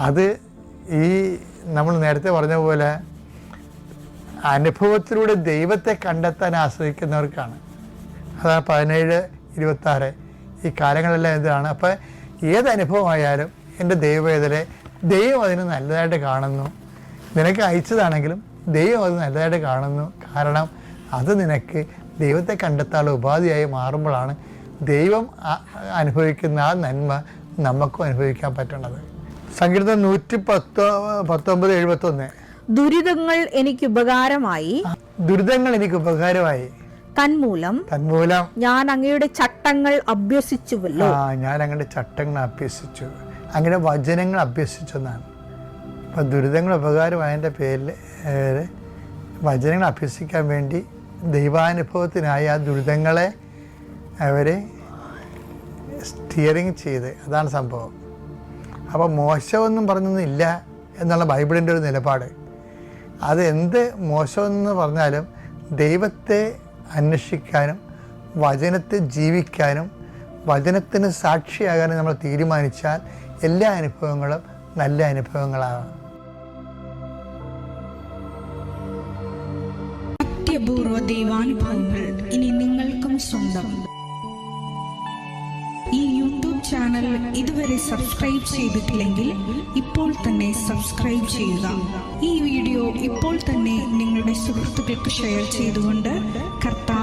അത് ഈ നമ്മൾ നേരത്തെ പറഞ്ഞ പോലെ അനുഭവത്തിലൂടെ ദൈവത്തെ കണ്ടെത്താൻ ആശ്രയിക്കുന്നവർക്കാണ്. അതാണ് 17-26 ഈ കാലങ്ങളെല്ലാം എന്താണ്. അപ്പം ഏതനുഭവമായാലും എൻ്റെ ദൈവവേദനെ ദൈവം അതിന് നല്ലതായിട്ട് കാണുന്നു. നിനക്ക് അയച്ചതാണെങ്കിലും ദൈവം അത് നല്ലതായിട്ട് കാണുന്നു. കാരണം അത് നിനക്ക് ദൈവത്തെ കണ്ടെത്താനുള്ള ഉപാധിയായി മാറുമ്പോഴാണ് ദൈവം അനുഭവിക്കുന്ന ആ നന്മ നമുക്കും അനുഭവിക്കാൻ പറ്റുന്നത്. സങ്കീർത്തനം 119:71 ദുരിതങ്ങൾ എനിക്ക് ഉപകാരമായി തന്മൂലം ഞാൻ അങ്ങയുടെ ചട്ടങ്ങൾ അഭ്യസിച്ചുവല്ലോ. ഞാൻ അങ്ങയുടെ ചട്ടങ്ങൾ അഭ്യസിച്ചു, അങ്ങനെ വചനങ്ങൾ അഭ്യസിച്ചു എന്നാണ്. അപ്പം ദുരിതങ്ങൾ ഉപകാരമായതിൻ്റെ പേരിൽ വചനങ്ങൾ അഭ്യസിക്കാൻ വേണ്ടി ദൈവാനുഭവത്തിനായി ആ ദുരിതങ്ങളെ അവർ സ്റ്റിയറിങ് ചെയ്ത്, അതാണ് സംഭവം. അപ്പോൾ മോശമൊന്നും പറഞ്ഞൊന്നുമില്ല എന്നുള്ള ബൈബിളിൻ്റെ ഒരു നിലപാട്. അത് എന്ത് മോശമെന്ന് പറഞ്ഞാലും ദൈവത്തെ അന്വേഷിക്കാനും വചനത്തെ ജീവിക്കാനും വചനത്തിന് സാക്ഷിയാകാനും നമ്മൾ തീരുമാനിച്ചാൽ എല്ലാ അനുഭവങ്ങളും നല്ല അനുഭവങ്ങളാണ്. അത്യപൂർവ ദൈവാനുഭവങ്ങൾ ഇനി നിങ്ങൾക്കും സ്വന്തം. ഈ യൂട്യൂബ് ചാനൽ ഇതുവരെ സബ്സ്ക്രൈബ് ചെയ്തിട്ടില്ലെങ്കിൽ ഇപ്പോൾ തന്നെ സബ്സ്ക്രൈബ് ചെയ്യുക. ഈ വീഡിയോ ഇപ്പോൾ തന്നെ നിങ്ങളുടെ സുഹൃത്തുക്കൾക്ക് ഷെയർ ചെയ്തുകൊണ്ട് കർത്താവ്